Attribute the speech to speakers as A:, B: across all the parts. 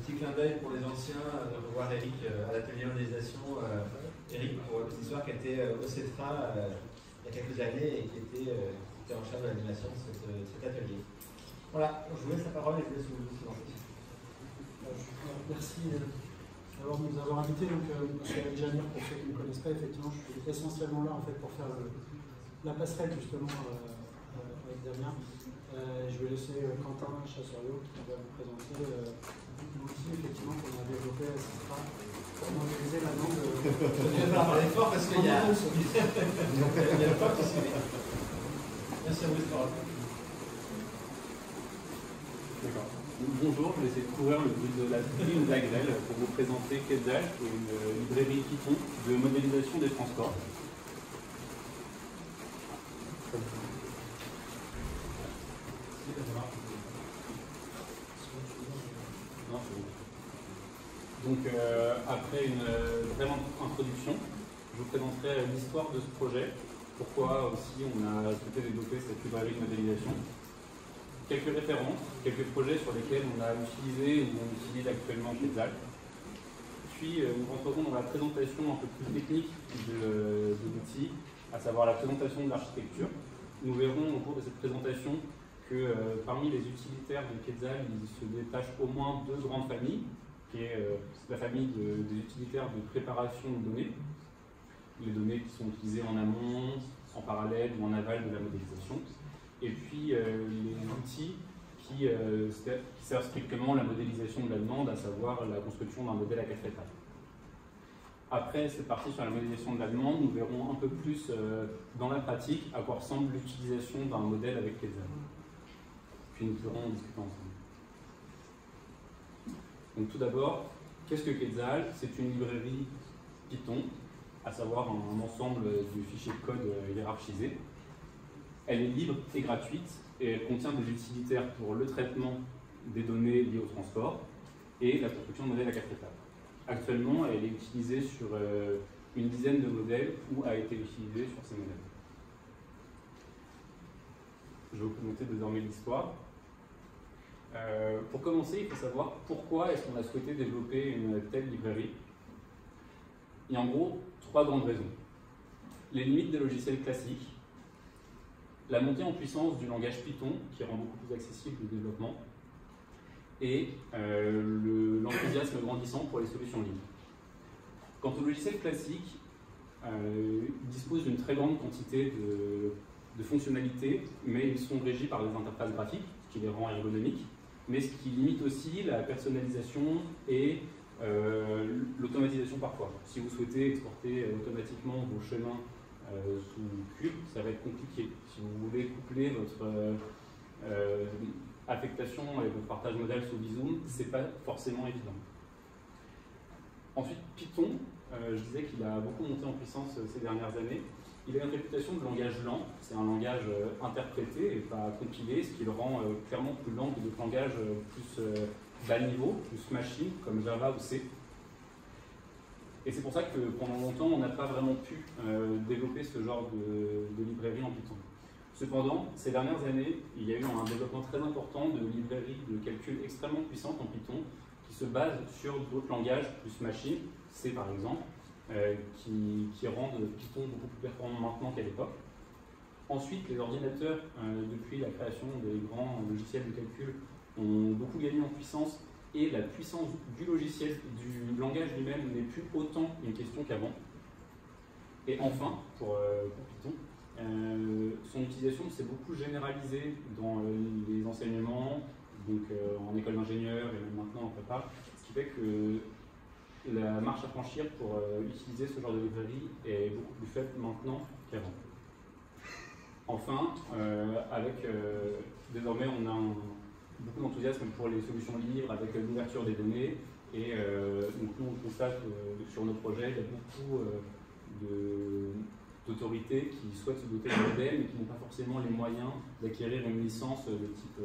A: petit clin d'œil pour les anciens de revoir Eric à l'atelier modélisation. Eric, pour une histoire qui était au CETRA il y a quelques années et qui était en charge de l'animation de cet atelier. Voilà, je vous laisse la parole et je vous laisse vous lancer.
B: Merci d'avoir nous avoir invités. Donc, c'est Eric Jamir, pour ceux qui ne me connaissent pas, effectivement, je suis essentiellement là en fait, pour faire la passerelle justement avec Damien. Je vais laisser Quentin Chasserio qui va vous présenter l'outil effectivement qu'on a développé à CETRA pour modéliser la langue.
A: Je vais parler fort parce qu'il y a pas qui suit. Merci à vous,
C: D'accord. Bonjour, je vais essayer de couvrir le but de la ligne d'Agrel pour vous présenter Quetzal, qui est une librairie Python de modélisation des transports. Donc, après une brève introduction, je vous présenterai l'histoire de ce projet, pourquoi aussi on a souhaité développer cette librairie de modélisation, quelques références, quelques projets sur lesquels on a utilisé ou on utilise actuellement Quetzal. Puis nous rentrerons dans la présentation un peu plus technique de l'outil, à savoir la présentation de l'architecture. Nous verrons au cours de cette présentation que parmi les utilitaires de Quetzal, il se détachent au moins deux grandes familles, qui est la famille des utilitaires de préparation de données, les données qui sont utilisées en amont, en parallèle ou en aval de la modélisation, et puis les outils qui servent strictement la modélisation de la demande, à savoir la construction d'un modèle à 4 étapes. Après cette partie sur la modélisation de la demande, nous verrons un peu plus dans la pratique à quoi ressemble l'utilisation d'un modèle avec Quetzal. Puis nous pourrons en discuter ensemble. Donc tout d'abord, qu'est-ce que Quetzal? C'est une librairie Python, à savoir un ensemble de fichiers de code hiérarchisés. Elle est libre et gratuite et elle contient des utilitaires pour le traitement des données liées au transport et la construction de modèles à 4 étapes. Actuellement, elle est utilisée sur une dizaine de modèles ou a été utilisée sur ces modèles. Je vais vous présenter désormais l'histoire. Pour commencer, il faut savoir pourquoi est-ce qu'on a souhaité développer une telle librairie. Il y a en gros 3 grandes raisons. Les limites des logiciels classiques, la montée en puissance du langage Python, qui rend beaucoup plus accessible le développement, et l'enthousiasme grandissant pour les solutions libres. Quant aux logiciels classiques, ils disposent d'une très grande quantité de fonctionnalités, mais ils sont régis par des interfaces graphiques, ce qui les rend ergonomiques, mais ce qui limite aussi la personnalisation et l'automatisation parfois. Si vous souhaitez exporter automatiquement vos chemins sous Cube, ça va être compliqué. Si vous voulez coupler votre affectation et votre partage modèle sous Visum, c'est pas forcément évident. Ensuite, Python, je disais qu'il a beaucoup monté en puissance ces dernières années. Il a une réputation de langage lent, c'est un langage interprété et pas compilé, ce qui le rend clairement plus lent que d'autres langages plus bas niveau, plus machine, comme Java ou C. Et c'est pour ça que pendant longtemps, on n'a pas vraiment pu développer ce genre de librairie en Python. Cependant, ces dernières années, il y a eu un développement très important de librairies de calcul extrêmement puissantes en Python qui se basent sur d'autres langages plus machine, C par exemple, qui rendent Python beaucoup plus performant maintenant qu'à l'époque. Ensuite, les ordinateurs, depuis la création des grands logiciels de calcul, ont beaucoup gagné en puissance et la puissance du logiciel, du langage lui-même n'est plus autant une question qu'avant. Et enfin, pour Python, son utilisation s'est beaucoup généralisée dans les enseignements, donc en école d'ingénieur et même maintenant en prépa, ce qui fait que la marche à franchir pour utiliser ce genre de librairie est beaucoup plus faible maintenant qu'avant. Enfin, désormais on a beaucoup d'enthousiasme pour les solutions libres avec l'ouverture des données et donc nous on constate sur nos projets il y a beaucoup d'autorités qui souhaitent se doter de modèles mais qui n'ont pas forcément les moyens d'acquérir une licence de type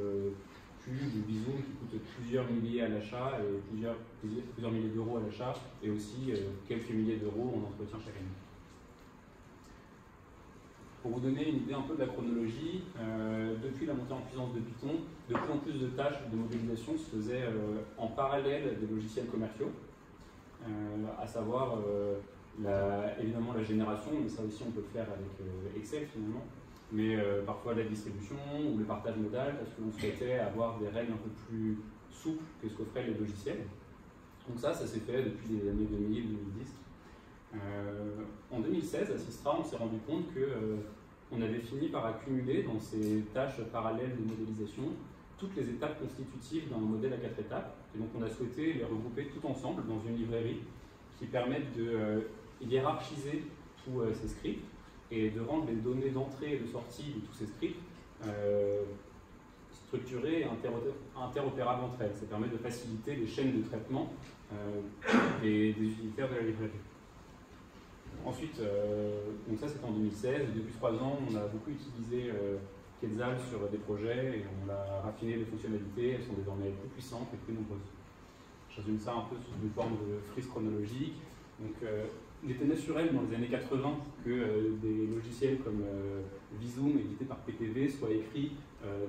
C: Cube ou Visum qui coûte plusieurs milliers à l'achat et plusieurs milliers d'euros à l'achat et aussi quelques milliers d'euros en entretien chaque année. Pour vous donner une idée un peu de la chronologie, depuis la montée en puissance de Python, de plus en plus de tâches de modélisation se faisaient en parallèle des logiciels commerciaux, à savoir évidemment la génération, mais ça aussi on peut le faire avec Excel finalement, mais parfois la distribution ou le partage modal, parce qu'on souhaitait avoir des règles un peu plus souples que ce qu'offraient les logiciels. Donc ça s'est fait depuis les années 2000-2010. En 2016, à Sistra, on s'est rendu compte qu'on avait fini par accumuler dans ces tâches parallèles de modélisation toutes les étapes constitutives d'un modèle à 4 étapes. Et donc on a souhaité les regrouper tout ensemble dans une librairie qui permette de hiérarchiser tous ces scripts et de rendre les données d'entrée et de sortie de tous ces scripts structurées et interopérables entre elles. Ça permet de faciliter les chaînes de traitement des utilitaires de la librairie. Ensuite, donc ça c'était en 2016, et depuis 3 ans, on a beaucoup utilisé Quetzal sur des projets et on a raffiné les fonctionnalités, elles sont désormais plus puissantes et plus nombreuses. Je résume ça un peu sous une forme de frise chronologique. Donc, il était naturel dans les années 80 que des logiciels comme Visum, édité par PTV, soient écrits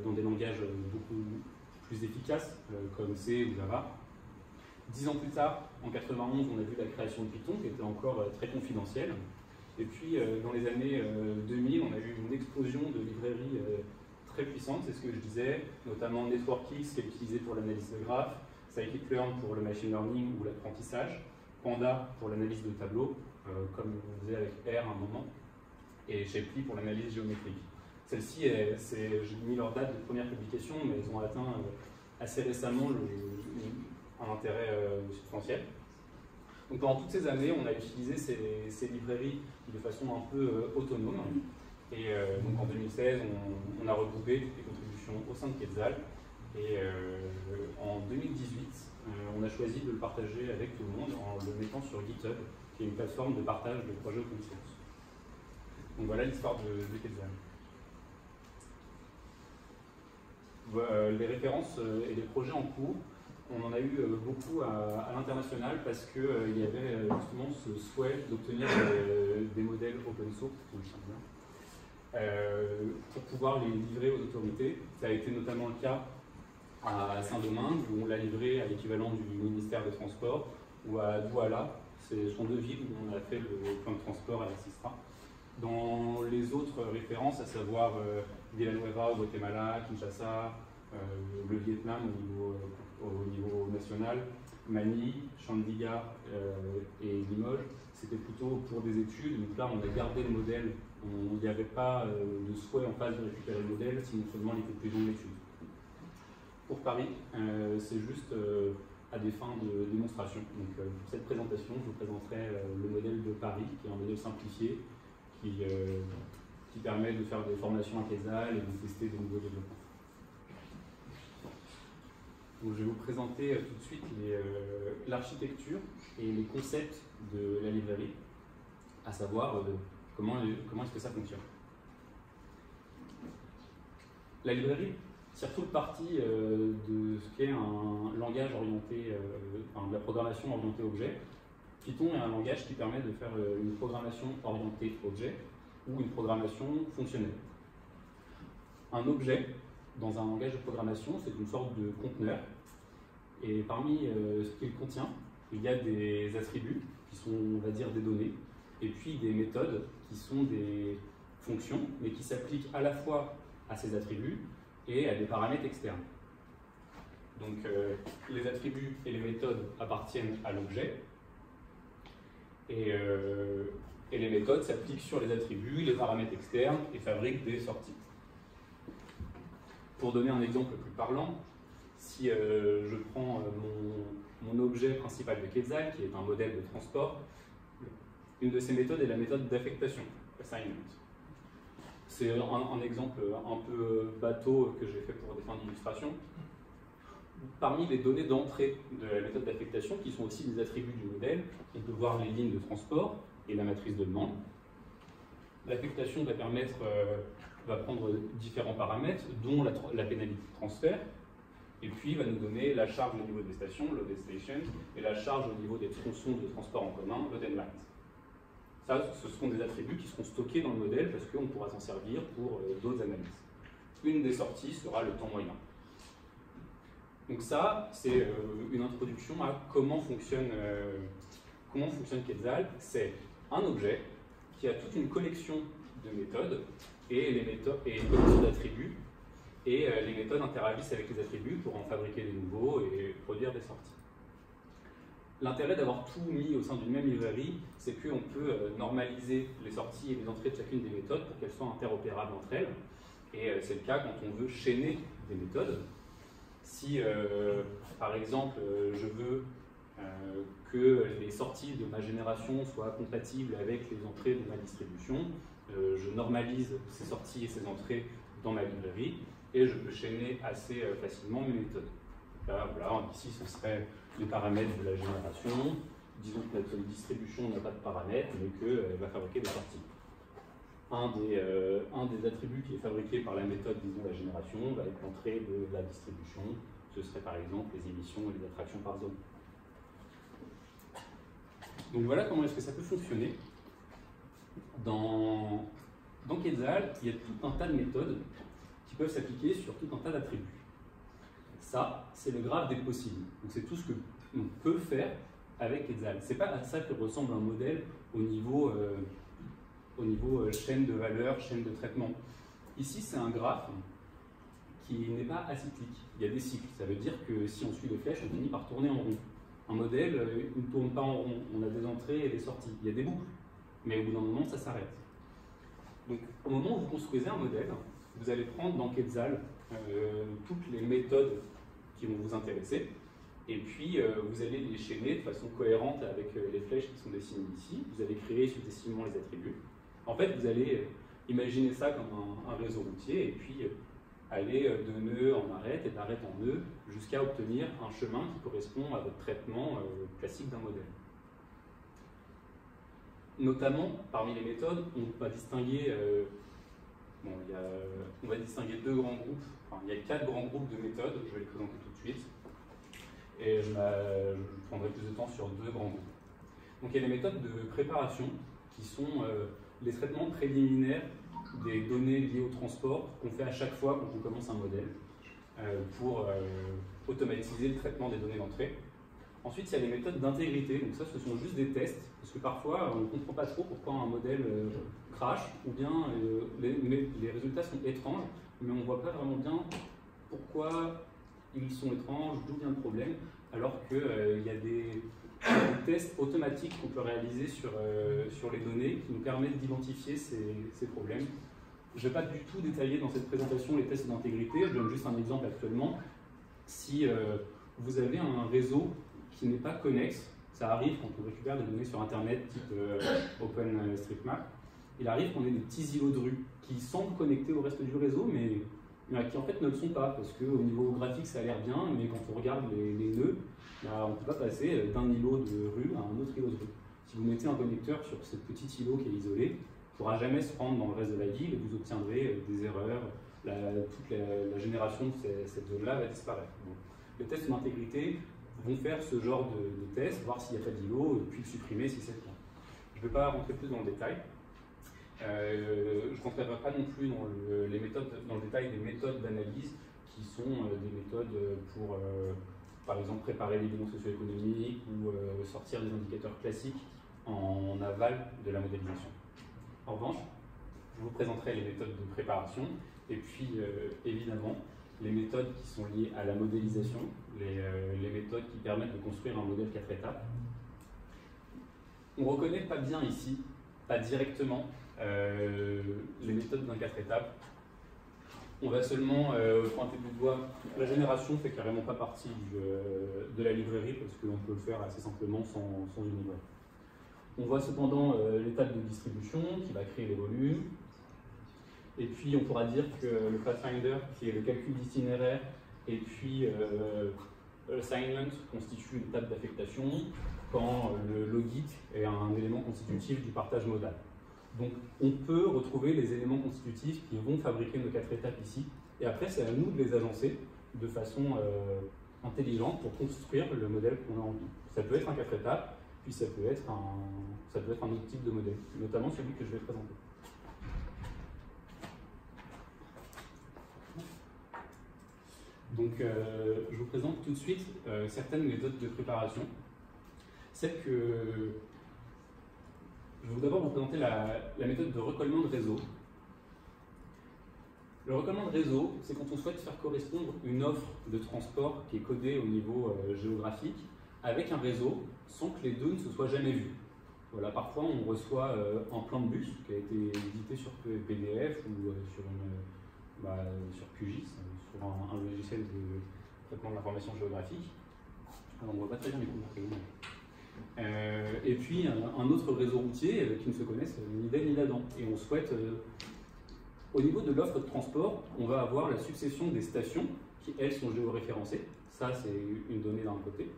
C: dans des langages beaucoup plus efficaces, comme C ou Java. 10 ans plus tard, en 91, on a vu la création de Python, qui était encore très confidentielle. Et puis, dans les années 2000, on a eu une explosion de librairies très puissantes, c'est ce que je disais, notamment NetworkX, qui est utilisé pour l'analyse de graphes, Scikit-learn pour le machine learning ou l'apprentissage, Panda pour l'analyse de tableaux, comme on faisait avec R à un moment, et Shapley pour l'analyse géométrique. Celles-ci, j'ai mis leur date de première publication, mais elles ont atteint assez récemment un intérêt substantiel. Donc pendant toutes ces années, on a utilisé ces librairies de façon un peu autonome. Et donc en 2016, on a regroupé toutes les contributions au sein de Quetzal. Et en 2018, on a choisi de le partager avec tout le monde en le mettant sur GitHub, qui est une plateforme de partage de projets open source. Donc voilà l'histoire de Quetzal. Les références et les projets en cours, on en a eu beaucoup à l'international parce qu'il y avait justement ce souhait d'obtenir des modèles open source, pour pouvoir les livrer aux autorités. Ça a été notamment le cas à Saint-Domingue, où on l'a livré à l'équivalent du ministère des Transports, ou à Douala, ce sont 2 villes où on a fait le plan de transport à la Sistra. Dans les autres références, à savoir Villanueva au Guatemala, Kinshasa, le Vietnam au niveau national, Manille, Chandigarh et Limoges, c'était plutôt pour des études. Donc là, on a gardé le modèle, il n'y avait pas de souhait en phase de récupérer le modèle, sinon seulement les conclusions de l'étude. Pour Paris, c'est juste à des fins de démonstration. Donc pour cette présentation, je vous présenterai le modèle de Paris, qui est un modèle simplifié, qui permet de faire des formations à Quetzal et de tester de nouveaux développements. Donc, je vais vous présenter tout de suite l'architecture et les concepts de la librairie, à savoir comment est-ce que ça fonctionne. La librairie tire tout le parti de ce qu'est un langage orienté, de la programmation orientée objet. Python est un langage qui permet de faire une programmation orientée objet ou une programmation fonctionnelle. Un objet, dans un langage de programmation, c'est une sorte de conteneur. Et parmi ce qu'il contient, il y a des attributs qui sont, on va dire, des données, et puis des méthodes qui sont des fonctions, mais qui s'appliquent à la fois à ces attributs et à des paramètres externes. Donc les attributs et les méthodes appartiennent à l'objet, et les méthodes s'appliquent sur les attributs, les paramètres externes, et fabriquent des sorties. Pour donner un exemple plus parlant, si je prends mon objet principal de Quetzal, qui est un modèle de transport, une de ces méthodes est la méthode d'affectation, assignment. C'est un exemple un peu bateau que j'ai fait pour des fins d'illustration. Parmi les données d'entrée de la méthode d'affectation, qui sont aussi des attributs du modèle, on peut voir les lignes de transport et la matrice de demande. L'affectation va prendre différents paramètres, dont la pénalité de transfert, et puis va nous donner la charge au niveau des stations, loaded station, et la charge au niveau des tronçons de transport en commun, loaded lines. Ça, ce seront des attributs qui seront stockés dans le modèle parce qu'on pourra s'en servir pour d'autres analyses. Une des sorties sera le temps moyen. Donc ça, c'est une introduction à comment fonctionne Quetzal. C'est un objet qui a toute une collection de méthodes et une collection d'attributs, et les méthodes interagissent avec les attributs pour en fabriquer des nouveaux et produire des sorties. L'intérêt d'avoir tout mis au sein d'une même librairie, c'est qu'on peut normaliser les sorties et les entrées de chacune des méthodes pour qu'elles soient interopérables entre elles. Et c'est le cas quand on veut chaîner des méthodes. Si, par exemple, je veux que les sorties de ma génération soient compatibles avec les entrées de ma distribution, je normalise ces sorties et ces entrées dans ma librairie, et je peux chaîner assez facilement mes méthodes. Là, voilà, ici, ce serait les paramètres de la génération. Disons que notre distribution n'a pas de paramètres, mais qu'elle va fabriquer des sorties. Un des attributs qui est fabriqué par la méthode, disons, la génération, va être l'entrée de la distribution. Ce serait par exemple les émissions et les attractions par zone. Donc voilà comment est-ce que ça peut fonctionner. Dans Quetzal, il y a tout un tas de méthodes qui peuvent s'appliquer sur tout un tas d'attributs. Ça, c'est le graphe des possibles. Donc c'est tout ce que l'on peut faire avec Quetzal. C'est pas à ça que ressemble un modèle au niveau chaîne de valeur, chaîne de traitement. Ici, c'est un graphe qui n'est pas acyclique. Il y a des cycles. Ça veut dire que si on suit les flèches, on finit par tourner en rond. Un modèle, il ne tourne pas en rond. On a des entrées et des sorties. Il y a des boucles. Mais au bout d'un moment, ça s'arrête. Donc, au moment où vous construisez un modèle, vous allez prendre dans Quetzal toutes les méthodes qui vont vous intéresser. Et puis, vous allez les chaîner de façon cohérente avec les flèches qui sont dessinées ici. Vous allez créer successivement les attributs. En fait, vous allez imaginer ça comme un réseau routier et puis aller de nœud en arête et d'arête en nœud jusqu'à obtenir un chemin qui correspond à votre traitement classique d'un modèle. Notamment, parmi les méthodes, on va distinguer, deux grands groupes. Enfin, il y a 4 grands groupes de méthodes, je vais les présenter tout de suite. Et je prendrai plus de temps sur 2 grands groupes. Donc il y a les méthodes de préparation qui sont les traitements préliminaires des données liées au transport qu'on fait à chaque fois quand on commence un modèle pour automatiser le traitement des données d'entrée. Ensuite, il y a les méthodes d'intégrité. Donc ça, ce sont juste des tests, parce que parfois, on ne comprend pas trop pourquoi un modèle crash, ou bien les résultats sont étranges, mais on ne voit pas vraiment bien pourquoi ils sont étranges, d'où vient le problème, alors qu'il y a des tests automatiques qu'on peut réaliser sur les données qui nous permettent d'identifier ces problèmes. Je ne vais pas du tout détailler dans cette présentation les tests d'intégrité, je donne juste un exemple actuellement. Si vous avez un réseau qui n'est pas connexe, ça arrive quand on récupère des données sur Internet type OpenStreetMap, il arrive qu'on ait des petits îlots de rue qui semblent connectés au reste du réseau, mais qui en fait ne le sont pas, parce qu'au niveau graphique ça a l'air bien, mais quand on regarde les nœuds, on ne peut pas passer d'un îlot de rue à un autre îlot de rue. Si vous mettez un connecteur sur ce petit îlot qui est isolé, il ne pourra jamais se rendre dans le reste de la ville et vous obtiendrez des erreurs, toute la génération de cette zone-là va disparaître. Donc, les tests d'intégrité vont faire ce genre de tests, voir s'il n'y a pas d'îlot, puis le supprimer si c'est le cas. Je ne vais pas rentrer plus dans le détail. Je ne rentrerai pas non plus dans le détail des méthodes d'analyse qui sont des méthodes pour, par exemple, préparer les bilans socio-économiques ou sortir des indicateurs classiques en aval de la modélisation. En revanche, je vous présenterai les méthodes de préparation et puis, évidemment, les méthodes qui sont liées à la modélisation, les méthodes qui permettent de construire un modèle 4 étapes. On ne reconnaît pas bien ici, pas directement, les méthodes d'un 4 étapes. On va seulement pointer du doigt. La génération ne fait carrément pas partie de la librairie parce qu'on peut le faire assez simplement sans une librairie. On voit cependant l'étape de distribution qui va créer les volumes. Et puis on pourra dire que le Pathfinder, qui est le calcul d'itinéraire, et puis l'assignment constitue une étape d'affectation, quand le logit est un élément constitutif du partage modal. Donc on peut retrouver les éléments constitutifs qui vont fabriquer nos 4 étapes ici, et après c'est à nous de les agencer de façon intelligente pour construire le modèle qu'on a envie. Ça peut être un 4 étapes, puis ça peut être un autre type de modèle, notamment celui que je vais présenter. Donc, je vous présente tout de suite certaines méthodes de préparation. Celle que je vais d'abord vous présenter la méthode de recollement de réseau. Le recollement de réseau, c'est quand on souhaite faire correspondre une offre de transport qui est codée au niveau géographique avec un réseau sans que les deux ne se soient jamais vus. Voilà, parfois on reçoit un plan de bus qui a été édité sur PDF ou sur QGIS, sur un logiciel de traitement de l'information géographique. Alors, on ne voit pas très bien les couleurs. Et puis un autre réseau routier qui ne se connaissent ni d'elle ni d'Adam. Et on souhaite, au niveau de l'offre de transport, on va avoir la succession des stations qui, elles, sont géoréférencées. Ça, c'est une donnée d'un côté.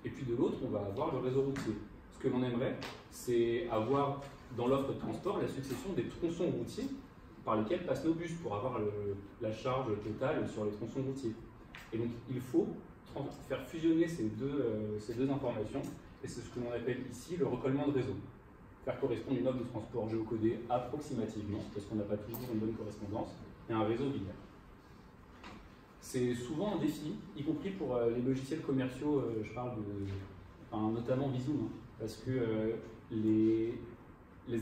C: Et puis de l'autre, on va avoir le réseau routier. Ce que l'on aimerait, c'est avoir dans l'offre de transport la succession des tronçons routiers par lesquels passent nos bus pour avoir la charge totale sur les tronçons routiers. Et donc, il faut faire fusionner ces deux informations. Et c'est ce que l'on appelle ici le recollement de réseau. Faire correspondre une offre de transport géocodée approximativement, parce qu'on n'a pas toujours une bonne correspondance, et un réseau binaire. C'est souvent un défi, y compris pour les logiciels commerciaux, je parle notamment Visum, parce que les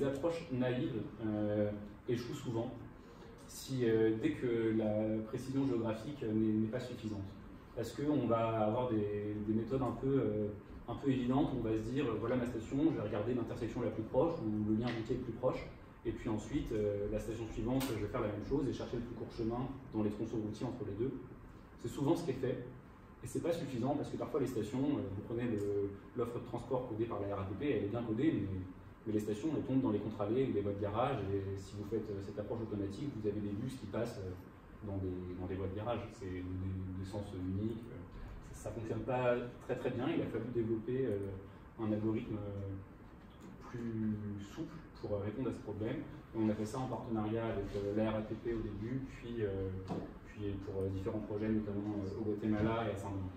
C: approches naïves échouent souvent dès que la précision géographique n'est pas suffisante. Parce qu'on va avoir des méthodes un peu évidentes, on va se dire, voilà ma station, je vais regarder l'intersection la plus proche ou le lien routier le plus proche, et puis ensuite, la station suivante, je vais faire la même chose et chercher le plus court chemin dans les tronçons routiers entre les deux. C'est souvent ce qui est fait, et c'est pas suffisant parce que parfois les stations, vous prenez l'offre de transport codée par la RATP, elle est bien codée, mais les stations elles tombent dans les contre-allées ou les voies de garage, et si vous faites cette approche automatique, vous avez des bus qui passent dans des voies de garage, c'est des sens uniques. Ça ne fonctionne pas très très bien, il a fallu développer un algorithme plus souple pour répondre à ce problème. Et on a fait ça en partenariat avec la RATP au début, puis pour différents projets, notamment au Guatemala et à Saint-Domingue.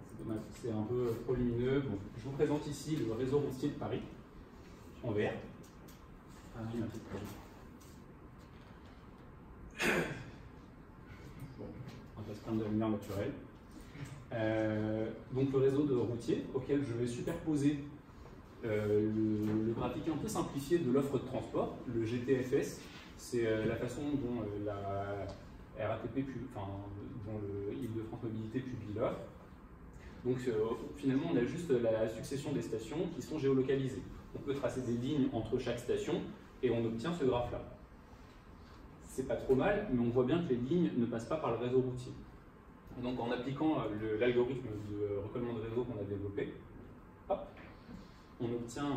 C: C'est dommage, c'est un peu trop lumineux. Bon, je vous présente ici le réseau routier de Paris, en vert. Ah oui, ma petite page. Bon, on va se prendre de la lumière naturelle. Donc le réseau de routier auquel je vais superposer le graphique un peu simplifié de l'offre de transport, le GTFS, c'est la façon dont la RATP, dont le Île-de-France Mobilité publie l'offre. Donc finalement on a juste la succession des stations qui sont géolocalisées. On peut tracer des lignes entre chaque station et on obtient ce graphe-là. C'est pas trop mal, mais on voit bien que les lignes ne passent pas par le réseau routier. Donc en appliquant l'algorithme de recollement de réseau qu'on a développé, hop, on obtient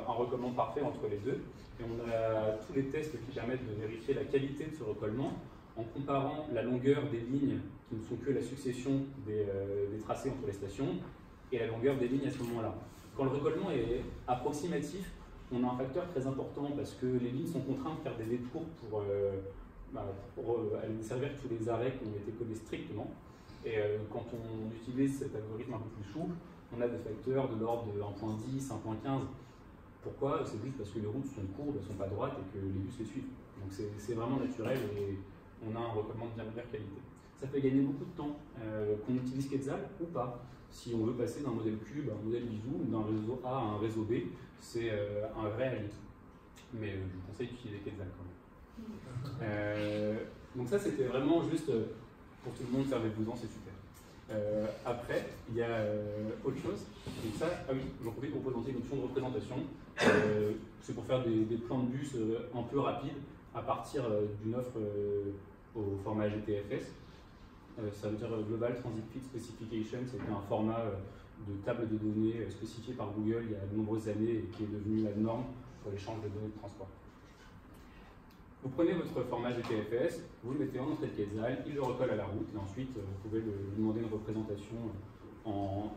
C: un recollement parfait entre les deux, et on a tous les tests qui permettent de vérifier la qualité de ce recollement en comparant la longueur des lignes qui ne sont que la succession des tracés entre les stations et la longueur des lignes à ce moment-là. Quand le recollement est approximatif, on a un facteur très important parce que les lignes sont contraintes de faire des détours pour aller desservir tous les arrêts qui ont été codés strictement. Et quand on utilise cet algorithme un peu plus souple, on a des facteurs de l'ordre de 1.10, 1.15. Pourquoi? C'est juste parce que les routes sont courbes, elles ne sont pas droites et que les bus les suivent. Donc c'est vraiment naturel et on a un recollement de bien meilleure qualité. Ça fait gagner beaucoup de temps, qu'on utilise Quetzal ou pas. Si on veut passer d'un modèle cube à un modèle bisou, ou d'un réseau A à un réseau B, c'est un vrai allié. Mais je vous conseille d'utiliser Quetzal quand même. Donc ça c'était vraiment juste pour tout le monde, servez-vous-en, c'est super. Après, il y a autre chose. Donc ça, ah oui, j'en profite pour présenter une option de représentation. C'est pour faire des plans de bus un peu rapides à partir d'une offre au format GTFS. Ça veut dire Global Transit Fit Specification. C'était un format de table de données spécifié par Google il y a de nombreuses années et qui est devenu la norme pour l'échange de données de transport. Vous prenez votre format GTFS, vous le mettez en entrée de Quetzal, il le recolle à la route, et ensuite vous pouvez lui demander une représentation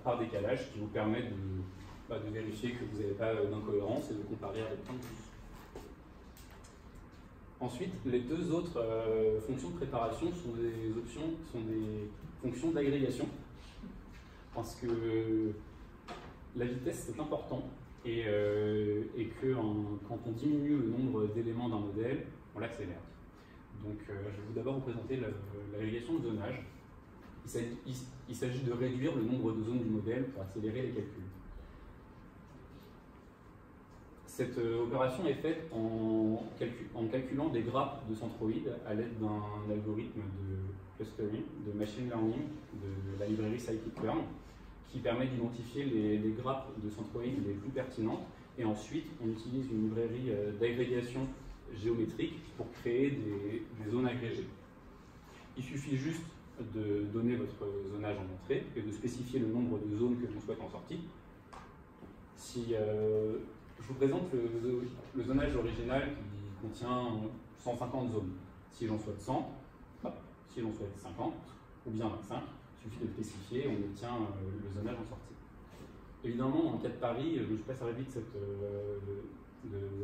C: par décalage qui vous permet de vérifier que vous n'avez pas d'incohérence et de comparer avec plein de bus. Ensuite, les deux autres fonctions de préparation sont des fonctions d'agrégation, parce que la vitesse c'est important et que quand on diminue le nombre d'éléments d'un modèle, on l'accélère. Donc je vais d'abord vous présenter l'agrégation de zonage. Il s'agit de réduire le nombre de zones du modèle pour accélérer les calculs. Cette opération est faite en calculant des grappes de centroïdes à l'aide d'un algorithme de clustering, de machine learning, de la librairie scikit-learn, qui permet d'identifier les grappes de centroïdes les plus pertinentes. Et ensuite, on utilise une librairie d'agrégation géométrique pour créer des zones agrégées. Il suffit juste de donner votre zonage en entrée et de spécifier le nombre de zones que l'on souhaite en sortie. Si je vous présente le zonage original qui contient 150 zones. Si j'en souhaite 100, hop, si j'en souhaite 50 ou bien 25, il suffit de spécifier et on obtient le zonage en sortie. Évidemment, en cas de Paris, je ne me suis pas servi de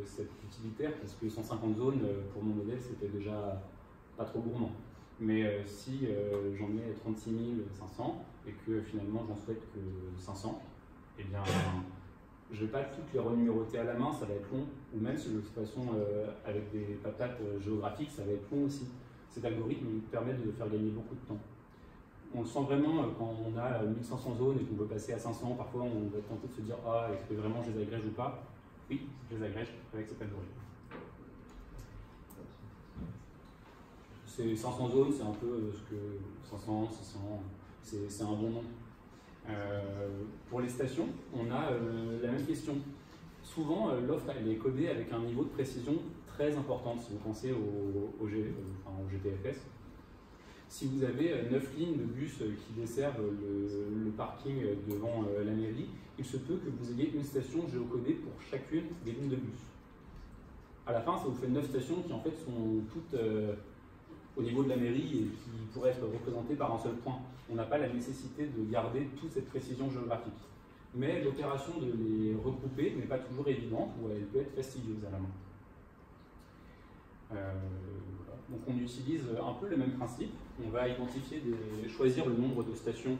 C: cet utilitaire parce que 150 zones pour mon modèle c'était déjà pas trop gourmand. Mais si j'en ai 36 500 et que finalement j'en souhaite que 500, eh bien je ne vais pas toutes les renuméroter à la main, ça va être long, ou même si de toute façon avec des patates géographiques, ça va être long aussi. Cet algorithme nous permet de faire gagner beaucoup de temps. On le sent vraiment quand on a 1500 zones et qu'on veut passer à 500, parfois on va être tenté de se dire « Ah, est-ce que vraiment je les agrège ou pas ?» Oui, je les agrège avec cet algorithme. Ces 500 zones, c'est un peu ce que 500, 600, c'est un bon nom. Pour les stations, on a la même question. Souvent, l'offre elle est codée avec un niveau de précision très important, si vous pensez au GTFS. Si vous avez 9 lignes de bus qui desservent le parking devant la mairie, il se peut que vous ayez une station géocodée pour chacune des lignes de bus. À la fin, ça vous fait 9 stations qui en fait sont toutes au niveau de la mairie et qui pourraient être représentées par un seul point. On n'a pas la nécessité de garder toute cette précision géographique. Mais l'opération de les regrouper n'est pas toujours évidente ou elle peut être fastidieuse à la main. Donc on utilise un peu le même principe. On va choisir le nombre de stations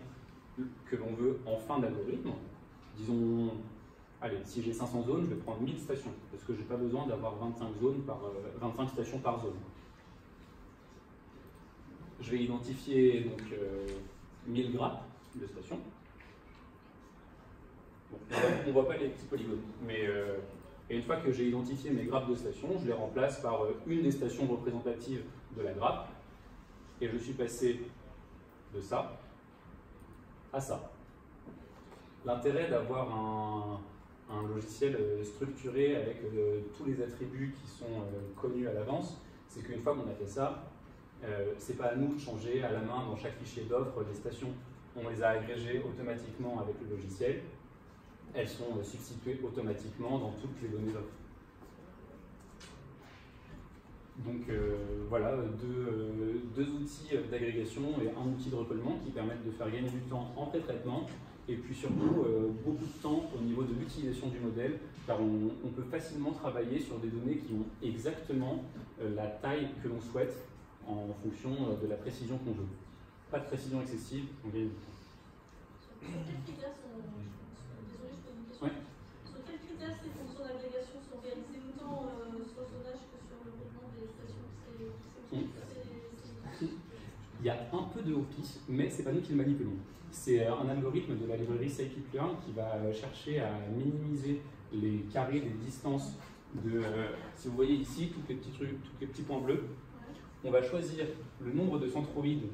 C: que l'on veut en fin d'algorithme. Disons, allez, si j'ai 500 zones, je vais prendre 1000 stations, parce que je n'ai pas besoin d'avoir 25 stations par zone. Je vais identifier donc 1000 grappes de stations. Bon, on ne voit pas les petits polygones, mais et une fois que j'ai identifié mes grappes de stations, je les remplace par une des stations représentatives de la grappe, et je suis passé de ça à ça. L'intérêt d'avoir un logiciel structuré avec tous les attributs qui sont connus à l'avance, c'est qu'une fois qu'on a fait ça, c'est pas à nous de changer à la main dans chaque fichier d'offre des stations. On les a agrégées automatiquement avec le logiciel. Elles sont substituées automatiquement dans toutes les données d'offre. Donc voilà, deux outils d'agrégation et un outil de recollement qui permettent de faire gagner du temps en pré-traitement et puis surtout beaucoup de temps au niveau de l'utilisation du modèle, car on peut facilement travailler sur des données qui ont exactement la taille que l'on souhaite en fonction de la précision qu'on veut. Pas de précision excessive, on gagne du temps.
D: Sur quels critères désolé, je pose une question.
C: Ouais.
D: Sur quels critères ces fonctions d'agrégation sont réalisées autant sur le zonage que sur le groupement des stations?
C: Il y a un peu de office, mais c'est pas nous qui le manipulons. C'est un algorithme de la librairie scikit-learn qui va chercher à minimiser les carrés des distances de. Si vous voyez ici, tous les petits points bleus, on va choisir le nombre de centroïdes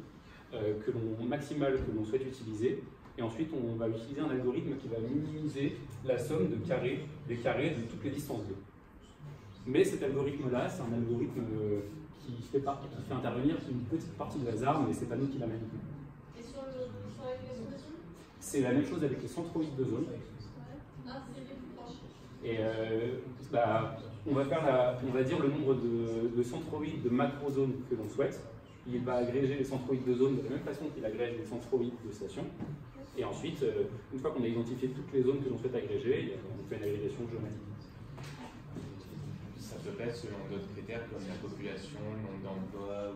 C: maximal que l'on souhaite utiliser, et ensuite on va utiliser un algorithme qui va minimiser la somme des carrés de toutes les distances bleues. Mais cet algorithme-là, c'est un algorithme qui fait intervenir une petite partie de hasard, mais c'est pas nous qui la manipulons.
D: Et sur l'agrégation des zones?
C: C'est la même chose avec les centroïdes de zone.
D: Ah, c'est les plus proches.
C: Et on va dire le nombre de centroïdes de macro-zones que l'on souhaite. Il va agréger les centroïdes de zone de la même façon qu'il agrège les centroïdes de station. Et ensuite, une fois qu'on a identifié toutes les zones que l'on souhaite agréger, on fait une agrégation géométrique.
E: Ça peut être selon d'autres critères comme la population, le nombre d'emplois ou...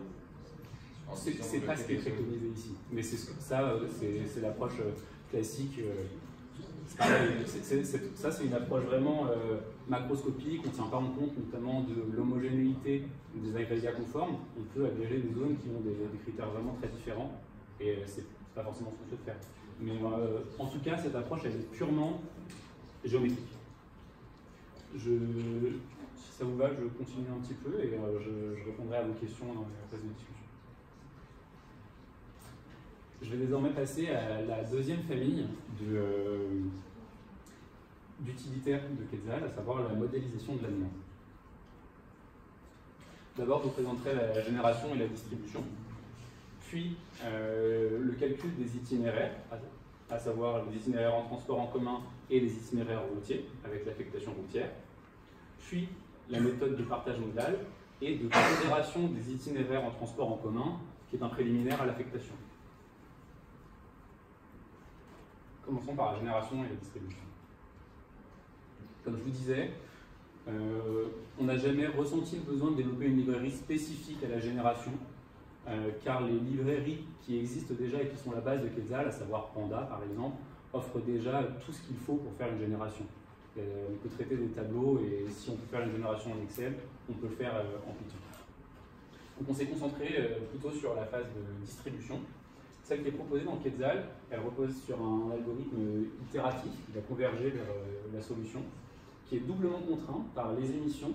C: C'est pas ce qui est préconisé ici. Mais c'est l'approche classique. Ça, c'est une approche vraiment macroscopique. On ne tient pas en compte notamment de l'homogénéité des agrégats conformes. On peut agréger des zones qui ont des critères vraiment très différents. Et c'est pas forcément ce qu'on souhaite faire. Mais en tout cas, cette approche, elle est purement géométrique. Si ça vous va, je continue un petit peu et je répondrai à vos questions dans la phase de discussion. Je vais désormais passer à la deuxième famille d'utilitaires de Quetzal, à savoir la modélisation de l'animal. D'abord, je vous présenterai la génération et la distribution, puis le calcul des itinéraires, à savoir les itinéraires en transport en commun et les itinéraires routiers, avec l'affectation routière, puis la méthode de partage modal et de considération des itinéraires en transport en commun, qui est un préliminaire à l'affectation. Commençons par la génération et la distribution. Comme je vous disais, on n'a jamais ressenti le besoin de développer une librairie spécifique à la génération, car les librairies qui existent déjà et qui sont la base de Quetzal, à savoir Panda par exemple, offrent déjà tout ce qu'il faut pour faire une génération. On peut traiter des tableaux et si on peut faire une génération en Excel, on peut le faire en Python. Donc on s'est concentré plutôt sur la phase de distribution. Celle qui est proposée dans Quetzal, elle repose sur un algorithme itératif qui va converger vers la solution, qui est doublement contraint par les émissions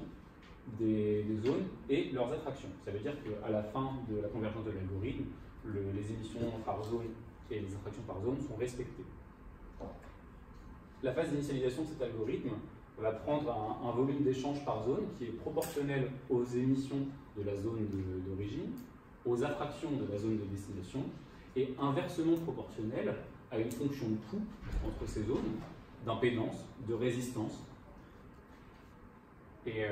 C: des zones et leurs attractions. Ça veut dire qu'à la fin de la convergence de l'algorithme, les émissions par zone et les attractions par zone sont respectées. La phase d'initialisation de cet algorithme va prendre un volume d'échange par zone qui est proportionnel aux émissions de la zone d'origine, aux attractions de la zone de destination, et inversement proportionnel à une fonction de coût entre ces zones, d'impédance, de résistance. Et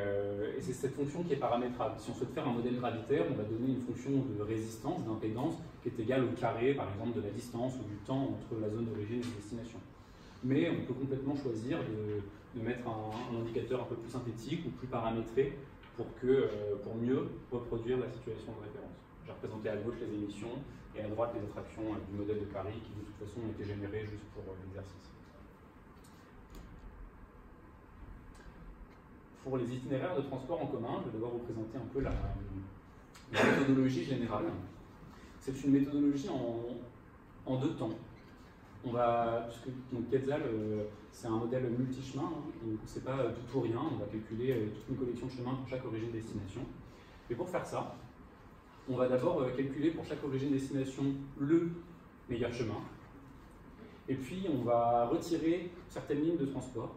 C: c'est cette fonction qui est paramétrable. Si on souhaite faire un modèle gravitaire, on va donner une fonction de résistance, d'impédance, qui est égale au carré, par exemple, de la distance ou du temps entre la zone d'origine et de destination. Mais on peut complètement choisir de mettre un indicateur un peu plus synthétique ou plus paramétré pour mieux reproduire la situation de référence. J'ai représenté à gauche les émissions et à droite les attractions du modèle de Paris qui de toute façon ont été générées juste pour l'exercice. Pour les itinéraires de transport en commun, je vais devoir vous présenter un peu la méthodologie générale. C'est une méthodologie en deux temps. Puisque Quetzal, c'est un modèle multi-chemin, donc c'est pas tout ou rien, on va calculer toute une collection de chemins pour chaque origine-destination. Et pour faire ça, on va d'abord calculer pour chaque origine-destination le meilleur chemin, et puis on va retirer certaines lignes de transport,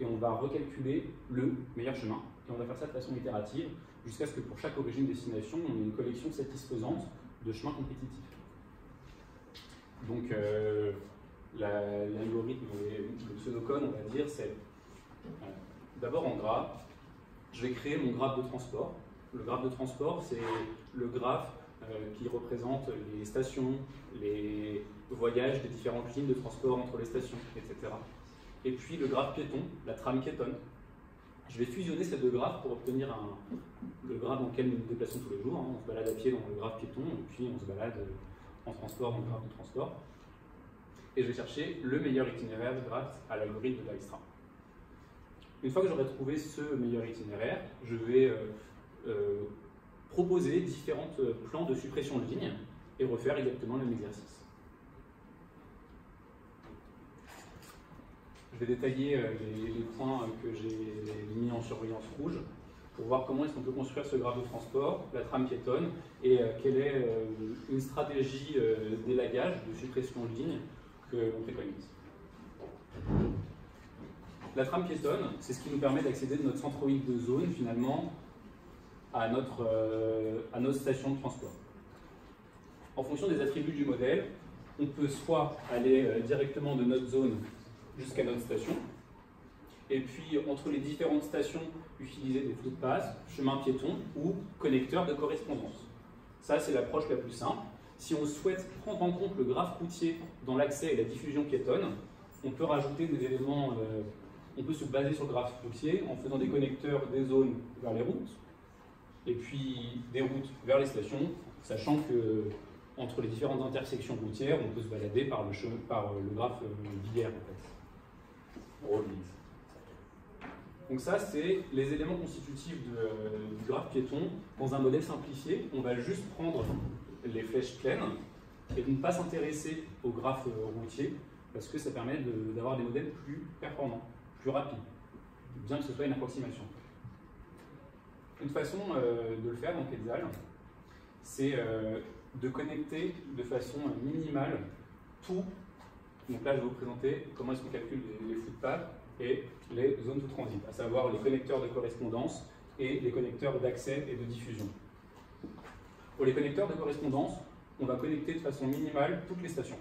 C: et on va recalculer le meilleur chemin, et on va faire ça de façon itérative, jusqu'à ce que pour chaque origine-destination, on ait une collection satisfaisante de chemins compétitifs. Donc l'algorithme, le pseudocode, on va dire, c'est d'abord en graphe, je vais créer mon graphe de transport. Le graphe de transport, c'est le graphe qui représente les stations, les voyages des différentes lignes de transport entre les stations, etc. Et puis le graphe piéton, la trame piétonne. Je vais fusionner ces deux graphes pour obtenir le graphe dans lequel nous nous déplaçons tous les jours. On se balade à pied dans le graphe piéton, et puis on se balade en transport dans le graphe de transport. Et je vais chercher le meilleur itinéraire grâce à l'algorithme de Dijkstra. Une fois que j'aurai trouvé ce meilleur itinéraire, je vais proposer différents plans de suppression de lignes et refaire exactement le même exercice. Je vais détailler les points que j'ai mis en surbrillance rouge pour voir comment est-ce qu'on peut construire ce graphe de transport, la trame piétonne, et quelle est une stratégie d'élagage, de suppression de lignes que l'on préconise. La trame piétonne, c'est ce qui nous permet d'accéder de notre centroïde de zone, finalement, à notre station de transport. En fonction des attributs du modèle, on peut soit aller directement de notre zone jusqu'à notre station, et puis entre les différentes stations, utiliser des flous de passe, chemin piéton ou connecteurs de correspondance. Ça, c'est l'approche la plus simple. Si on souhaite prendre en compte le graphe routier dans l'accès et la diffusion piétonne, on peut rajouter des éléments, on peut se baser sur le graphe routier en faisant des connecteurs des zones vers les routes, et puis des routes vers les stations, sachant que entre les différentes intersections routières, on peut se balader par le graphe biliaire en fait. road links. Donc ça, c'est les éléments constitutifs du graphe piéton. Dans un modèle simplifié, on va juste prendre les flèches pleines et de ne pas s'intéresser au graphe routier, parce que ça permet d'avoir des modèles plus performants, plus rapides, bien que ce soit une approximation. Une façon de le faire dans Quetzal, c'est de connecter de façon minimale tout. Donc là, je vais vous présenter comment est-ce qu'on calcule les footpaths et les zones de transit, à savoir les connecteurs de correspondance et les connecteurs d'accès et de diffusion. Pour les connecteurs de correspondance, on va connecter de façon minimale toutes les stations.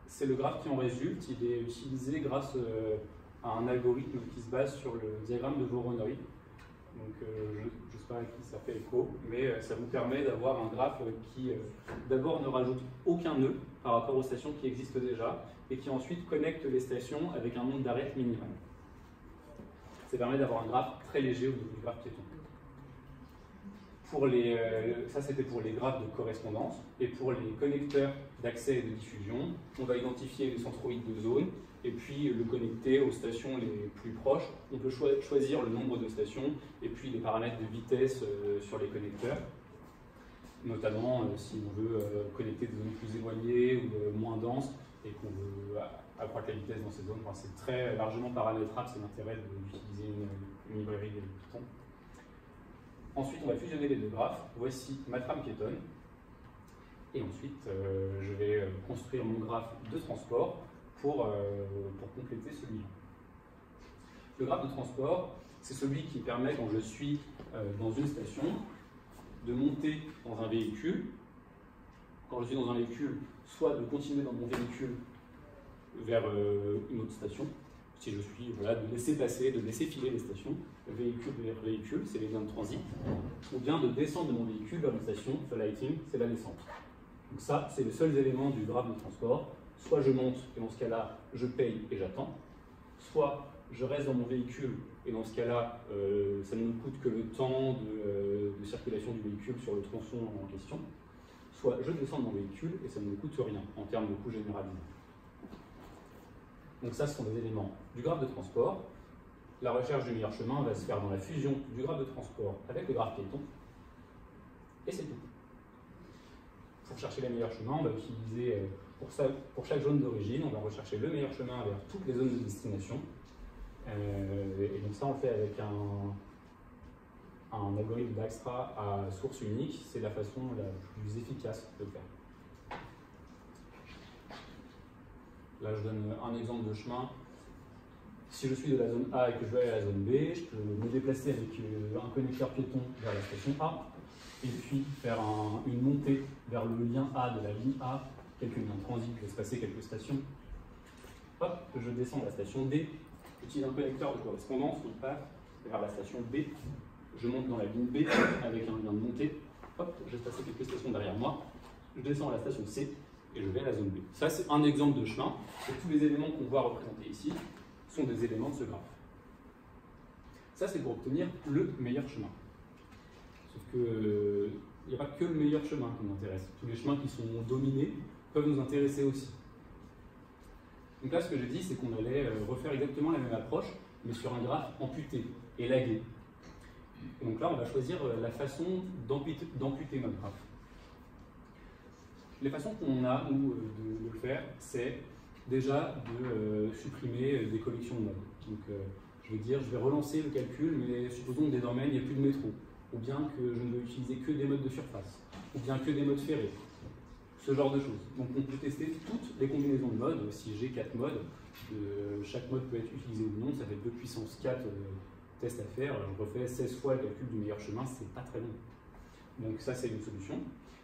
C: C'est le graphe qui en résulte. Il est utilisé grâce à un algorithme qui se base sur le diagramme de Voronoi. Donc, je ne sais pas à qui ça fait écho, mais ça vous permet d'avoir un graphe qui, d'abord, ne rajoute aucun nœud par rapport aux stations qui existent déjà, et qui ensuite connecte les stations avec un nombre d'arêtes minimal. Ça permet d'avoir un graphe très léger au niveau du graphe piéton. Ça, c'était pour les graphes de correspondance. Et pour les connecteurs d'accès et de diffusion, on va identifier les centroïdes de zone et puis le connecter aux stations les plus proches. On peut choisir le nombre de stations et puis les paramètres de vitesse sur les connecteurs, notamment si on veut connecter des zones plus éloignées ou moins denses et qu'on veut accroître la vitesse dans ces zones. Enfin, c'est très largement paramétrable, c'est l'intérêt d'utiliser une librairie de Python. Ensuite, on va fusionner les deux graphes. Voici ma trame piétonne. Et ensuite, je vais construire mon graphe de transport pour compléter celui-là. Le graphe de transport, c'est celui qui permet, quand je suis dans une station, de monter dans un véhicule. Quand je suis dans un véhicule, soit de continuer dans mon véhicule vers une autre station. Si je suis, voilà, de laisser passer, de laisser filer les stations, véhicule vers véhicule, c'est les liens de transit, ou bien de descendre de mon véhicule vers une station, lighting, c'est la descente. Donc ça, c'est les seuls éléments du graphe de transport. Soit je monte, et dans ce cas-là, je paye et j'attends. Soit je reste dans mon véhicule, et dans ce cas-là, ça ne me coûte que le temps de circulation du véhicule sur le tronçon en question. Soit je descends de mon véhicule, et ça ne me coûte rien, en termes de coût généralisé. Donc ça, ce sont des éléments du graphe de transport. La recherche du meilleur chemin va se faire dans la fusion du graphe de transport avec le graphe piéton. Et c'est tout. Pour chercher les meilleurs chemins, on va utiliser, pour chaque zone d'origine, on va rechercher le meilleur chemin vers toutes les zones de destination. Et donc ça, on le fait avec un algorithme d'Axtra à source unique. C'est la façon la plus efficace de le faire. Là, je donne un exemple de chemin. Si je suis de la zone A et que je veux aller à la zone B, je peux me déplacer avec un connecteur piéton vers la station A, et puis faire une montée vers le lien A de la ligne A, quelques liens de transit, je laisse passer quelques stations. Hop, je descends de la station D, j'utilise un connecteur de correspondance, on passe vers la station B, je monte dans la ligne B avec un lien de montée, hop, je laisse passer quelques stations derrière moi, je descends à la station C, et je vais à la zone B. Ça, c'est un exemple de chemin, et tous les éléments qu'on voit représentés ici sont des éléments de ce graphe. Ça, c'est pour obtenir le meilleur chemin. Sauf que il n'y a pas que le meilleur chemin qui nous intéresse. Tous les chemins qui sont dominés peuvent nous intéresser aussi. Donc là, ce que j'ai dit, c'est qu'on allait refaire exactement la même approche, mais sur un graphe amputé, élagué. Et donc là, on va choisir la façon d'amputer notre graphe. Les façons qu'on a, nous, de le faire, c'est déjà de supprimer des collections de modes. Donc, je vais dire, je vais relancer le calcul, mais supposons que désormais, il n'y a plus de métro, ou bien que je ne veux utiliser que des modes de surface, ou bien que des modes ferrés, ce genre de choses. Donc, on peut tester toutes les combinaisons de modes. Si j'ai 4 modes, chaque mode peut être utilisé ou non, ça fait 2 puissance 4 tests à faire. Je refais 16 fois le calcul du meilleur chemin, c'est pas très long. Donc, ça, c'est une solution.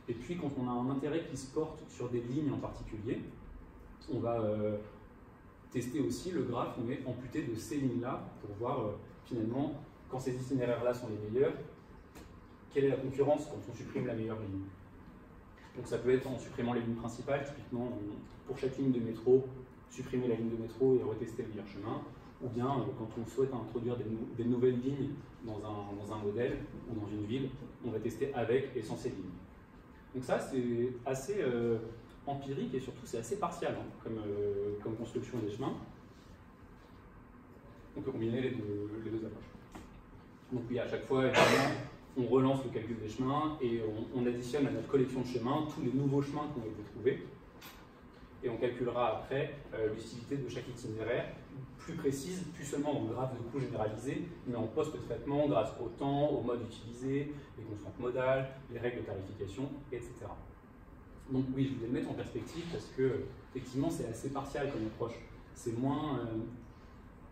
C: Et puis, quand on a un intérêt qui se porte sur des lignes en particulier, on va tester aussi le graphe, mais amputé de ces lignes-là, pour voir finalement, quand ces itinéraires-là sont les meilleurs, quelle est la concurrence quand on supprime la meilleure ligne. Donc ça peut être en supprimant les lignes principales, typiquement pour chaque ligne de métro, supprimer la ligne de métro et retester le meilleur chemin, ou bien quand on souhaite introduire des nouvelles lignes dans un modèle ou dans une ville, on va tester avec et sans ces lignes. Donc ça, c'est assez empirique et surtout c'est assez partial comme construction des chemins. on peut combiner les deux approches. Donc oui, à chaque fois, évidemment, on relance le calcul des chemins et on additionne à notre collection de chemins tous les nouveaux chemins qui ont été trouvés. Et on calculera après l'utilité de chaque itinéraire, plus précise, plus seulement dans le graphe de coût généralisé, mais en post-traitement grâce au temps, au mode utilisé, les constantes modales, les règles de tarification, etc. Donc oui, je voulais le mettre en perspective parce que effectivement c'est assez partial comme approche. C'est moins,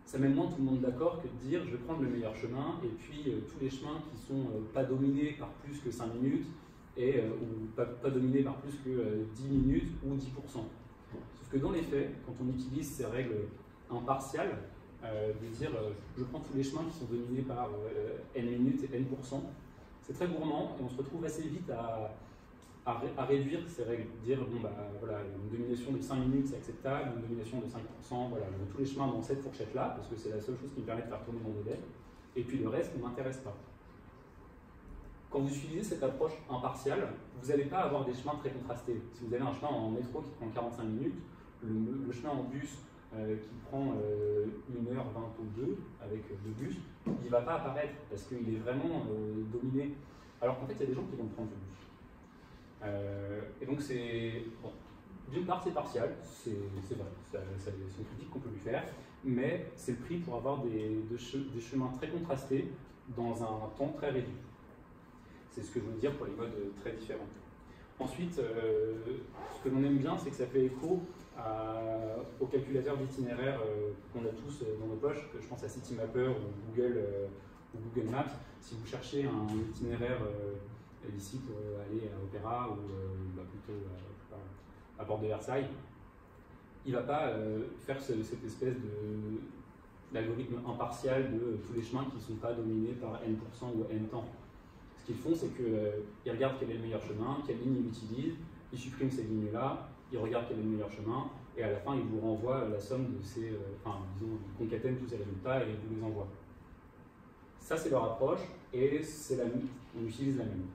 C: ça met moins tout le monde d'accord que de dire je vais prendre le meilleur chemin et puis tous les chemins qui sont pas dominés par plus que 5 minutes et, ou pas dominés par plus que 10 minutes ou 10%. Sauf que dans les faits, quand on utilise ces règles impartiales, de dire je prends tous les chemins qui sont dominés par n minutes et n%, c'est très gourmand et on se retrouve assez vite à réduire ces règles. Dire bon bah voilà, une domination de 5 minutes c'est acceptable, une domination de 5%, voilà, je veux tous les chemins dans cette fourchette là, parce que c'est la seule chose qui me permet de faire tourner mon modèle, et puis le reste ne m'intéresse pas. Quand vous utilisez cette approche impartiale, vous n'allez pas avoir des chemins très contrastés. Si vous avez un chemin en métro qui prend 45 minutes, le chemin en bus qui prend 1h22 avec 2 bus, il ne va pas apparaître parce qu'il est vraiment dominé. Alors qu'en fait, il y a des gens qui vont prendre le bus. Et donc, c'est. Bon, d'une part, c'est partial, c'est vrai, c'est une critique qu'on peut lui faire, mais c'est le prix pour avoir des chemins très contrastés dans un temps très réduit. C'est ce que je veux dire pour les modes très différents. Ensuite, ce que l'on aime bien, c'est que ça fait écho au calculateur d'itinéraire qu'on a tous dans nos poches. Je pense à CityMapper ou Google Maps. Si vous cherchez un itinéraire ici pour aller à Opéra ou plutôt à Porte de Versailles, il ne va pas faire cette espèce d'algorithme impartial de tous les chemins qui ne sont pas dominés par n% ou n temps. Ce qu'ils font, c'est qu'ils regardent quel est le meilleur chemin, quelle ligne ils utilisent, ils suppriment ces lignes-là, ils regardent quel est le meilleur chemin, et à la fin, ils vous renvoient la somme de ces... disons, ils concatenent tous ces résultats et ils vous les envoient. Ça, c'est leur approche, et c'est la même. On utilise la même.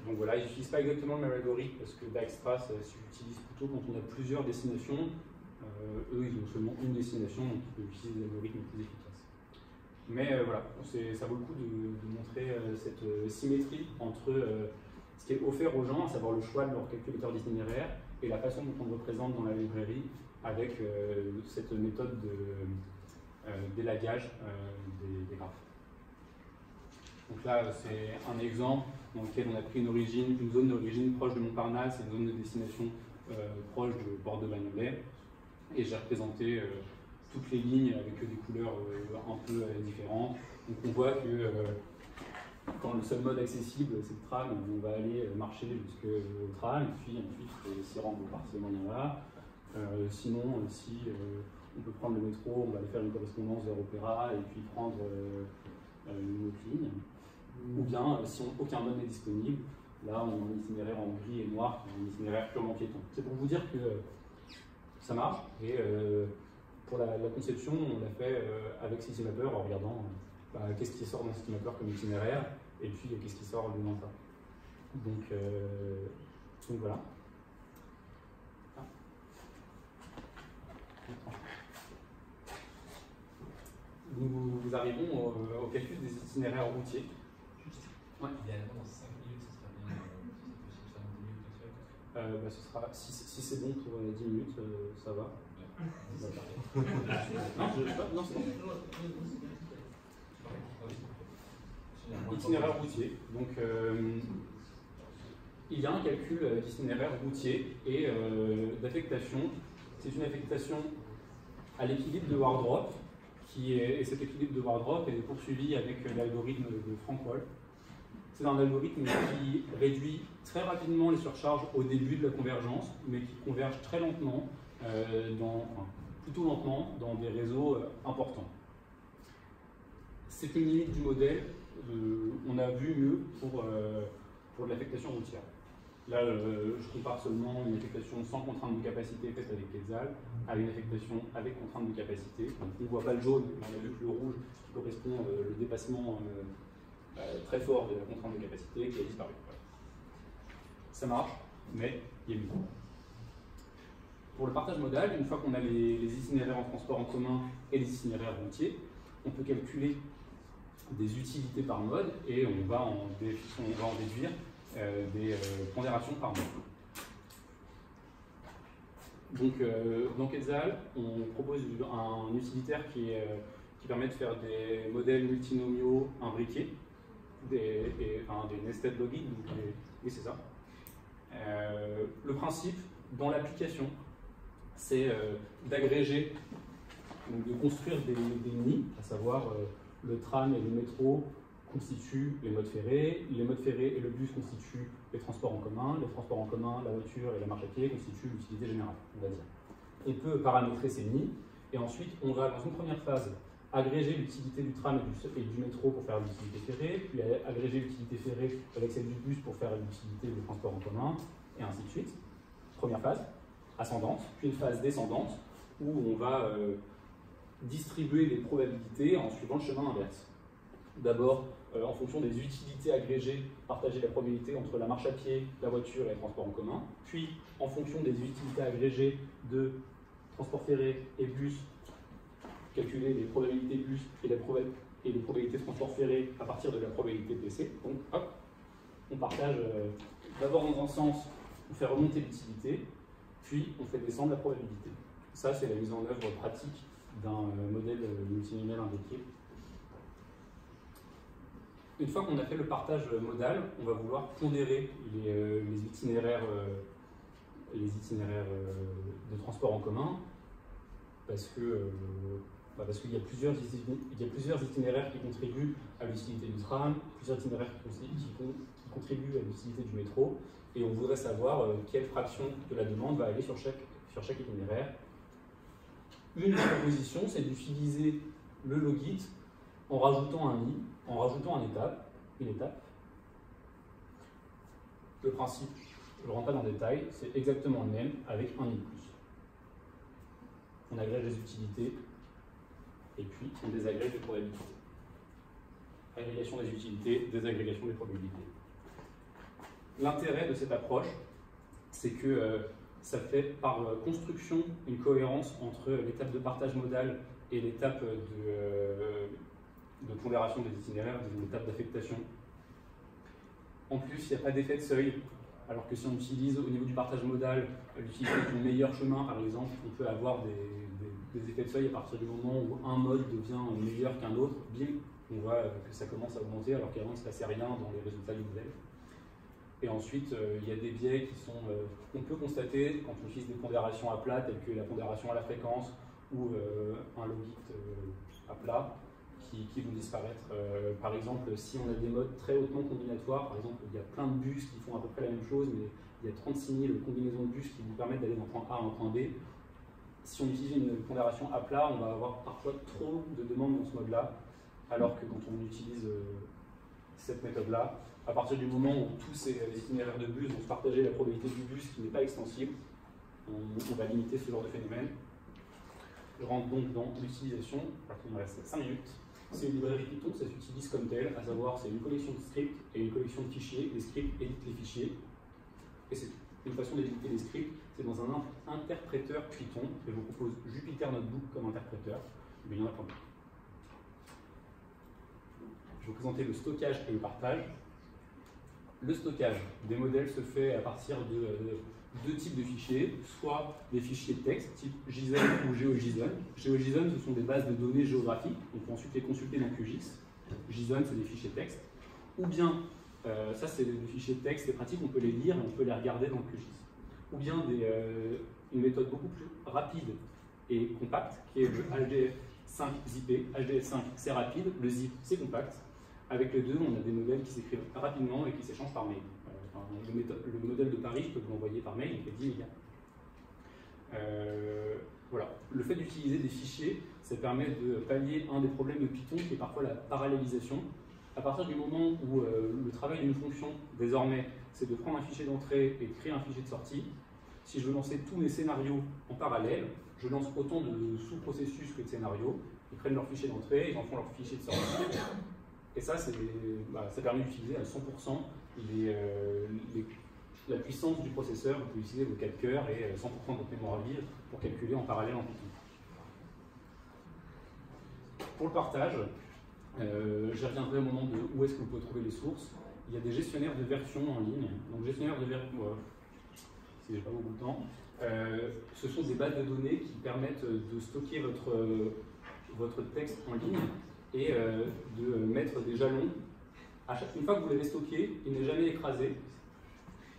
C: Donc voilà, ils n'utilisent pas exactement le même algorithme, parce que Dijkstra s'utilise plutôt quand on a plusieurs destinations. Eux, ils ont seulement une destination, donc ils peuvent utiliser des algorithmes plus efficaces. Mais voilà, ça vaut le coup de montrer cette symétrie entre ce qui est offert aux gens, à savoir le choix de leur calculateur d'itinéraire, et la façon dont on le représente dans la librairie avec cette méthode d'élagage des graphes. Donc là, c'est un exemple dans lequel on a pris une zone d'origine proche de Montparnasse et une zone de destination proche de Porte de Bagnolet, et j'ai représenté toutes les lignes avec des couleurs un peu différentes. Donc on voit que quand le seul mode accessible c'est le tram, on va aller marcher jusqu'au tram et puis ensuite s'y rendre par ce moyen-là. Sinon, si on peut prendre le métro, on va aller faire une correspondance vers Opéra et puis prendre une autre ligne. Ou bien, si aucun mode n'est disponible, là on a un itinéraire en gris et noir, un itinéraire purement piéton. C'est pour vous dire que ça marche, et pour la conception, on l'a fait avec CityMapper en regardant qu'est-ce qui sort dans CityMapper comme itinéraire, et puis qu'est-ce qui sort de ça. Donc voilà. Nous arrivons au calcul des itinéraires routiers. Ouais.
F: Idéalement, dans 5 minutes, ce serait bien. Si c'est possible, faire 10 minutes,
C: Ce sera, si c'est bon pour 10 minutes, ça va. Non, c'est bon. Itinéraire routier. Donc, il y a un calcul d'itinéraire routier et d'affectation. C'est une affectation à l'équilibre de Wardrop, et cet équilibre de Wardrop est poursuivi avec l'algorithme de Frank Wolf. C'est un algorithme qui réduit très rapidement les surcharges au début de la convergence, mais qui converge très lentement, plutôt lentement, dans des réseaux importants. C'est une limite du modèle. On a vu mieux pour de l'affectation routière. Là, je compare seulement une affectation sans contrainte de capacité faite avec Quetzal à une affectation avec contrainte de capacité. Donc, on ne voit pas le jaune, mais on a vu que le rouge, qui correspond au dépassement très fort de la contrainte de capacité, qui a disparu. Ça marche, mais il y a mieux. pour le partage modal, une fois qu'on a les itinéraires en transport en commun et les itinéraires routiers, on peut calculer des utilités par mode et on va en déduire des pondérations par mode. Donc, dans Quetzal, on propose un utilitaire qui permet de faire des modèles multinomiaux imbriqués, des nested login, oui c'est ça. Le principe, dans l'application, c'est d'agréger, de construire des nids, à savoir le tram et le métro constituent les modes ferrés et le bus constituent les transports en commun la voiture et la marche à pied constituent l'utilité générale, on va dire. On peut paramétrer ces nids, et ensuite on va, dans une première phase, agréger l'utilité du tram et du métro pour faire l'utilité ferrée, puis agréger l'utilité ferrée avec celle du bus pour faire l'utilité des transports en commun, et ainsi de suite. Première phase, ascendante, puis une phase descendante, où on va distribuer les probabilités en suivant le chemin inverse. D'abord, en fonction des utilités agrégées, partager la probabilité entre la marche à pied, la voiture et les transports en commun, puis en fonction des utilités agrégées de transport ferré et bus, calculer les probabilités bus et les probabilités de transport ferré à partir de la probabilité de décès. Donc, hop, on partage d'abord dans un sens, on fait remonter l'utilité, puis on fait descendre la probabilité. Ça, c'est la mise en œuvre pratique d'un modèle multinomial imbriqué. Une fois qu'on a fait le partage modal, on va vouloir pondérer les itinéraires de transport en commun, parce qu'il y a plusieurs itinéraires qui contribuent à l'utilité du tram, plusieurs itinéraires qui contribuent à l'utilité du métro, et on voudrait savoir quelle fraction de la demande va aller sur chaque itinéraire. Une proposition, c'est d'utiliser le logit en rajoutant un nid, en rajoutant une étape. Le principe, je ne rentre pas dans le détail, c'est exactement le même avec un nid de plus. On agrège les utilités et puis on désagrège les probabilités. Agrégation des utilités, désagrégation des probabilités. L'intérêt de cette approche, c'est que ça fait par construction une cohérence entre l'étape de partage modal et l'étape de pondération des itinéraires, des étapes d'affectation. En plus, il n'y a pas d'effet de seuil, alors que si on utilise au niveau du partage modal l'utilité du meilleur chemin, par exemple, on peut avoir des effets de seuil à partir du moment où un mode devient meilleur qu'un autre, bim, on voit que ça commence à augmenter, alors qu'avant il ne se passait rien dans les résultats du modèle. Et ensuite, il y a des biais qu'on peut constater quand on utilise des pondérations à plat, telles que la pondération à la fréquence ou un logit à plat, qui vont disparaître. Par exemple, si on a des modes très hautement combinatoires, par exemple, il y a plein de bus qui font à peu près la même chose, mais il y a 36 000 combinaisons de bus qui vous permettent d'aller d'un point A à un point B. Si on utilise une pondération à plat, on va avoir parfois trop de demandes dans ce mode-là, alors que quand on utilise cette méthode-là, à partir du moment où tous ces itinéraires de bus vont se partager la probabilité du bus qui n'est pas extensible, on va limiter ce genre de phénomène. Je rentre donc dans l'utilisation, il me reste 5 minutes. C'est une librairie Python, ça s'utilise comme tel, à savoir c'est une collection de scripts et une collection de fichiers. Les scripts éditent les fichiers, et c'est une façon d'éditer les scripts, c'est dans un interpréteur Python, et je vous propose Jupyter Notebook comme interpréteur, mais il y en a plein d'autres. Je vais vous présenter le stockage et le partage. Le stockage des modèles se fait à partir de deux types de fichiers, soit des fichiers de texte type JSON ou GeoJSON. GeoJSON, ce sont des bases de données géographiques, on peut ensuite les consulter dans QGIS. JSON, c'est des fichiers de texte. Ou bien, ça c'est des fichiers de texte, c'est pratique, on peut les lire et on peut les regarder dans QGIS. Ou bien une méthode beaucoup plus rapide et compacte, qui est le HDF5 zippé. HDF5, c'est rapide, le zip, c'est compact. Avec les deux, on a des modèles qui s'écrivent rapidement et qui s'échangent par mail. Le modèle de Paris, je peux vous l'envoyer par mail, il fait 10 mégas. Voilà. Le fait d'utiliser des fichiers, ça permet de pallier un des problèmes de Python, qui est parfois la parallélisation. À partir du moment où le travail d'une fonction, désormais, c'est de prendre un fichier d'entrée et de créer un fichier de sortie, si je veux lancer tous mes scénarios en parallèle, je lance autant de sous-processus que de scénarios. Ils prennent leur fichier d'entrée, ils en font leur fichier de sortie. Et ça, ça permet d'utiliser à 100% les la puissance du processeur, vous pouvez utiliser vos 4 cœurs et 100% de votre mémoire vive pour calculer en parallèle en Python. Pour le partage, j'y reviendrai au moment de où est-ce que vous pouvez trouver les sources. Il y a des gestionnaires de versions en ligne. Donc gestionnaires de versions, si j'ai pas beaucoup de temps, ce sont des bases de données qui permettent de stocker votre texte en ligne et de mettre des jalons. Une fois que vous l'avez stocké, il n'est jamais écrasé.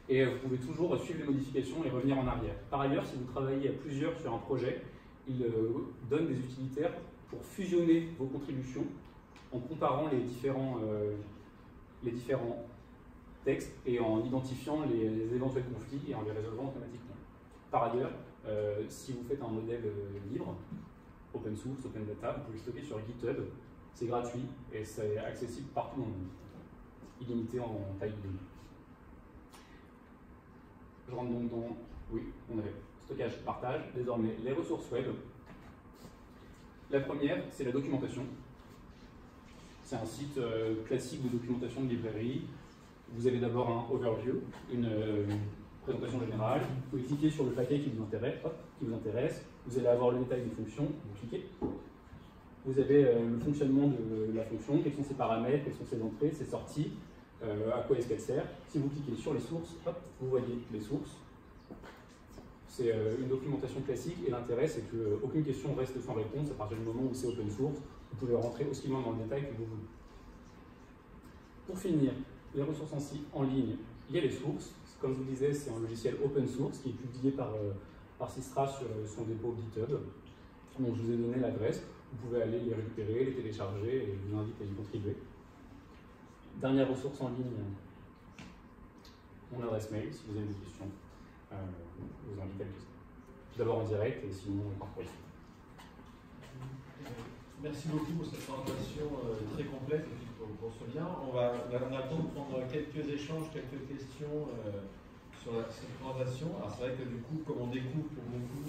C: Et vous pouvez toujours suivre les modifications et revenir en arrière. Par ailleurs, si vous travaillez à plusieurs sur un projet, il donne des utilitaires pour fusionner vos contributions en comparant les différents textes et en identifiant les éventuels conflits et en les résolvant automatiquement. Par ailleurs, si vous faites un modèle libre, open source, open data, vous pouvez le stocker sur GitHub, c'est gratuit et c'est accessible partout dans le monde, illimité en taille de données. Je rentre donc dans, oui, on avait stockage, partage, désormais les ressources web. La première, c'est la documentation. C'est un site classique de documentation de librairie. Vous avez d'abord un overview, une présentation générale. Vous pouvez cliquer sur le paquet qui vous intéresse. Vous allez avoir le détail des fonctions. Vous cliquez. Vous avez le fonctionnement de la fonction, quels sont ses paramètres, quelles sont ses entrées, ses sorties, à quoi est-ce qu'elle sert. Si vous cliquez sur les sources, vous voyez les sources. C'est une documentation classique et l'intérêt, c'est qu'aucune question reste sans réponse à partir du moment où c'est open source. Vous pouvez rentrer aussi loin dans le détail que vous voulez. Pour finir, les ressources en ligne, il y a les sources. Comme je vous disais, c'est un logiciel open source qui est publié par Systra sur son dépôt GitHub. Donc je vous ai donné l'adresse. Vous pouvez aller les récupérer, les télécharger et je vous invite à y contribuer. Dernière ressource en ligne, mon adresse mail, si vous avez des questions. Je vous invite à le tester. Tout d'abord en direct et sinon par courrier.
A: Merci beaucoup pour cette présentation très complète et puis pour ce lien. On a le temps de prendre quelques échanges, quelques questions sur cette présentation. Alors c'est vrai que du coup, comme on découvre pour beaucoup